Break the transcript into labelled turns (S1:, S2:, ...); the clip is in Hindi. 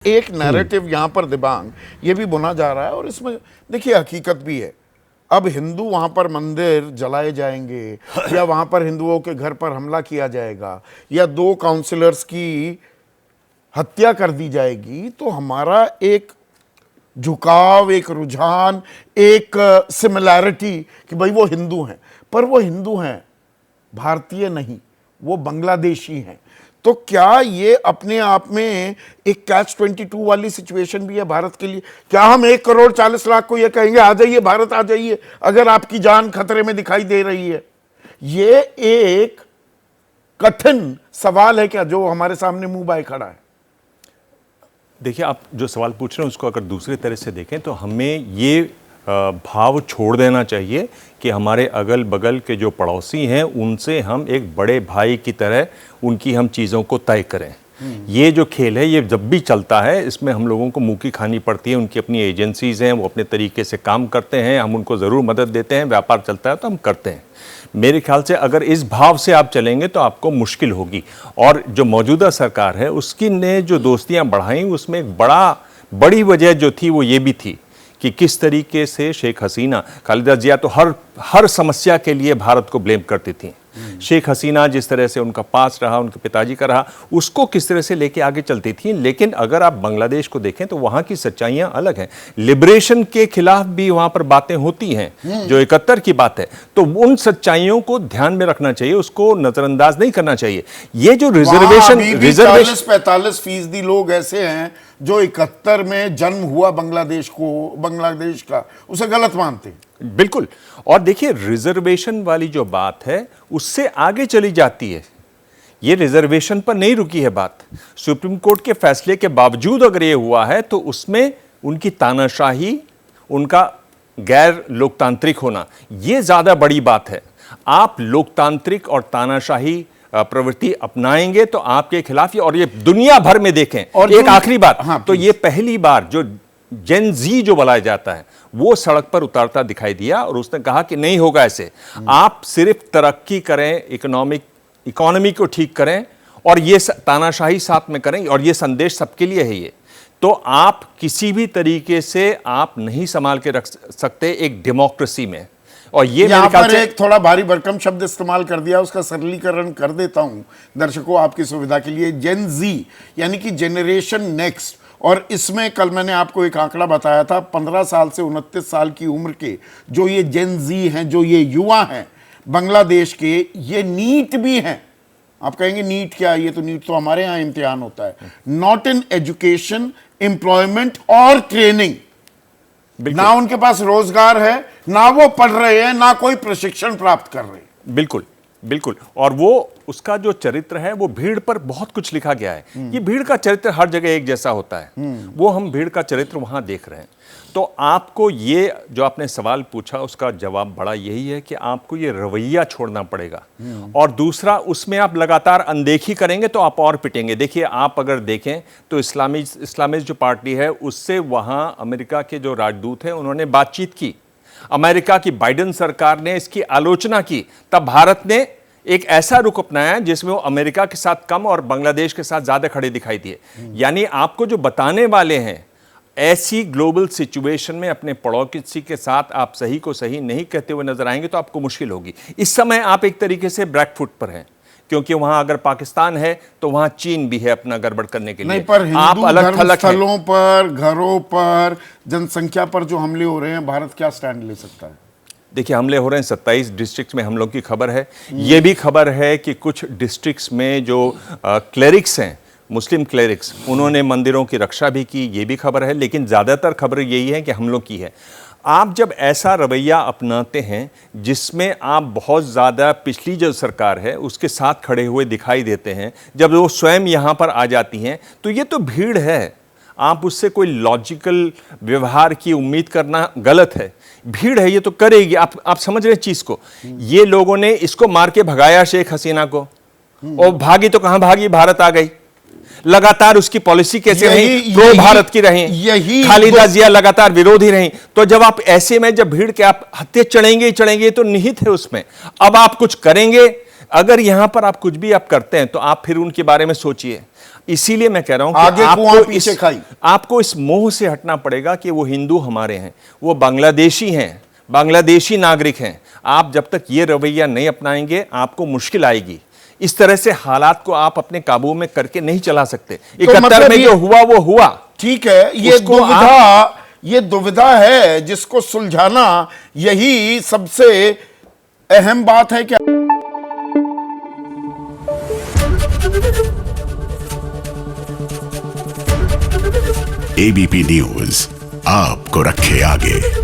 S1: एक नैरेटिव यहां पर दिबांग ये भी बुना जा रहा है और इसमें देखिए हकीकत भी है। अब हिंदू वहां पर मंदिर जलाए जाएंगे या वहां पर हिंदुओं के घर पर हमला किया जाएगा या 2 काउंसलर्स की हत्या कर दी जाएगी तो हमारा एक झुकाव, एक रुझान, एक सिमिलैरिटी कि भाई वो हिंदू हैं, पर वो हिंदू हैं, भारतीय नहीं, वो बांग्लादेशी हैं। तो क्या ये अपने आप में एक कैच 22 वाली सिचुएशन भी है भारत के लिए? क्या हम 1,40,00,000 को ये कहेंगे आ जाइए भारत आ जाइए अगर आपकी जान खतरे में दिखाई दे रही है? ये एक कठिन सवाल है क्या जो हमारे सामने मुंह बाए खड़ा है?
S2: देखिए, आप जो सवाल पूछ रहे हैं उसको अगर दूसरी तरह से देखें तो हमें ये भाव छोड़ देना चाहिए कि हमारे अगल बगल के जो पड़ोसी हैं उनसे हम एक बड़े भाई की तरह उनकी हम चीज़ों को तय करें। ये जो खेल है ये जब भी चलता है इसमें हम लोगों को मुंह की खानी पड़ती है। उनकी अपनी एजेंसीज़ हैं, वो अपने तरीके से काम करते हैं, हम उनको ज़रूर मदद देते हैं, व्यापार चलता है तो हम करते हैं। मेरे ख्याल से अगर इस भाव से आप चलेंगे तो आपको मुश्किल होगी। और जो मौजूदा सरकार है उसकी ने जो दोस्तियां बढ़ाई उसमें एक बड़ी वजह जो थी वो ये भी थी कि किस तरीके से शेख हसीना, खालिदा जिया तो हर समस्या के लिए भारत को ब्लेम करती थी। शेख हसीना जिस तरह से उनका पास रहा, उनके पिताजी का रहा, उसको किस तरह से लेके आगे चलती थी। लेकिन अगर आप बांग्लादेश को देखें तो वहां की सच्चाइयां अलग हैं। लिबरेशन के खिलाफ भी वहां पर बातें होती हैं जो 71 की बात है, तो उन सच्चाइयों को ध्यान में रखना चाहिए, उसको नजरअंदाज नहीं करना चाहिए। ये जो रिजर्वेशन
S1: 40-45% लोग ऐसे हैं जो 71 में जन्म हुआ बांग्लादेश का उसे गलत मानते हैं।
S2: बिल्कुल। और देखिए, रिजर्वेशन वाली जो बात है उससे आगे चली जाती है। ये रिजर्वेशन पर नहीं रुकी है बात। सुप्रीम कोर्ट के फैसले के बावजूद अगर ये हुआ है तो उसमें उनकी तानाशाही, उनका गैर लोकतांत्रिक होना, ये ज्यादा बड़ी बात है। आप लोकतांत्रिक और तानाशाही प्रवृत्ति अपनाएंगे तो आपके खिलाफ और ये दुनिया भर में देखें। और एक आखिरी बात,
S1: हाँ,
S2: तो ये पहली बार जो जेन जी जो बुलाया जाता है वो सड़क पर उतरता दिखाई दिया और उसने कहा कि नहीं होगा ऐसे। आप सिर्फ तरक्की करें, इकोनॉमी को ठीक करें और ये तानाशाही साथ में करें, और ये संदेश सबके लिए है। ये तो आप किसी भी तरीके से आप नहीं संभाल के रख सकते एक डेमोक्रेसी में। और ये
S1: यहां पर एक थोड़ा भारी भरकम शब्द इस्तेमाल कर दिया, उसका सरलीकरण कर देता हूं दर्शकों आपकी सुविधा के लिए। जेन जी यानी कि जेनरेशन नेक्स्ट। और इसमें कल मैंने आपको एक आंकड़ा बताया था, 15 साल से 29 साल की उम्र के जो ये जेन जी हैं, जो ये युवा हैं बांग्लादेश के, ये नीट भी हैं। आप कहेंगे नीट क्या है? ये तो नीट तो हमारे यहाँ इम्तिहान होता है। नॉट इन एजुकेशन, एम्प्लॉयमेंट और ट्रेनिंग। ना उनके पास रोजगार है, ना वो पढ़ रहे हैं, ना कोई प्रशिक्षण प्राप्त कर रहे हैं।
S2: बिल्कुल बिल्कुल। और वो उसका जो चरित्र है वो भीड़ पर बहुत कुछ लिखा गया है। ये भीड़ का चरित्र हर जगह एक जैसा होता है, वो हम भीड़ का चरित्र वहां देख रहे हैं। तो आपको ये जो आपने सवाल पूछा उसका जवाब बड़ा यही है कि आपको ये रवैया छोड़ना पड़ेगा। और दूसरा, उसमें आप लगातार अनदेखी करेंगे तो आप और पिटेंगे। देखिए, आप अगर देखें तो इस्लामिस्ट जो पार्टी है उससे वहां अमेरिका के जो राजदूत हैं उन्होंने बातचीत की। अमेरिका की बाइडेन सरकार ने इसकी आलोचना की। तब भारत ने एक ऐसा रुख अपनाया जिसमें वो अमेरिका के साथ कम और बांग्लादेश के साथ ज्यादा खड़े दिखाई दिए। यानी आपको जो बताने वाले हैं, ऐसी ग्लोबल सिचुएशन में अपने पड़ोसी के साथ आप सही को सही नहीं कहते हुए नजर आएंगे तो आपको मुश्किल होगी। इस समय आप एक तरीके से बैकफुट पर हैं, क्योंकि वहां अगर पाकिस्तान है तो वहां चीन भी है अपना गड़बड़ करने के लिए।
S1: नहीं, पर आप अलग स्थलों पर, घरों पर, जनसंख्या पर जो हमले हो रहे हैं, भारत क्या स्टैंड ले सकता है?
S2: देखिए, हमले हो रहे हैं 27 डिस्ट्रिक्ट्स में, हम लोग की खबर है। ये भी खबर है कि कुछ डिस्ट्रिक्ट्स में जो क्लेरिक्स हैं, मुस्लिम क्लेरिक्स, उन्होंने मंदिरों की रक्षा भी की, ये भी खबर है। लेकिन ज़्यादातर खबर यही है कि हमलों की है। आप जब ऐसा रवैया अपनाते हैं जिसमें आप बहुत ज़्यादा पिछली जो सरकार है उसके साथ खड़े हुए दिखाई देते हैं, जब वो स्वयं यहाँ पर आ जाती हैं तो ये तो भीड़ है। आप उससे कोई लॉजिकल व्यवहार की उम्मीद करना गलत है। भीड़ है, ये तो करेगी। आप समझ रहे चीज़ को। ये लोगों ने इसको मार के भगाया शेख हसीना को, और भागी तो कहाँ भागी, भारत आ गई। लगातार उसकी पॉलिसी कैसे रही, प्रो भारत की रही, खालिदा जिया लगातार विरोधी रही। तो जब आप ऐसे में जब भीड़ के आप हत्या चढ़ेंगे तो निहित है उसमें। अब आप कुछ करेंगे, अगर यहां पर आप कुछ भी आप करते हैं तो आप फिर उनके बारे में सोचिए। इसीलिए मैं कह रहा हूं कि
S1: आगे कुआं पीछे खाई।
S2: आपको इस मोह से हटना पड़ेगा कि वो हिंदू हमारे हैं, वो बांग्लादेशी हैं, बांग्लादेशी नागरिक हैं। आप जब तक ये रवैया नहीं अपनाएंगे आपको मुश्किल आएगी। इस तरह से हालात को आप अपने काबू में करके नहीं चला सकते। 71
S1: मतलब
S2: में जो हुआ वो हुआ।
S1: ठीक है, ये दुविधा है जिसको सुलझाना यही सबसे अहम बात है। क्या
S3: एबीपी न्यूज आपको रखे आगे।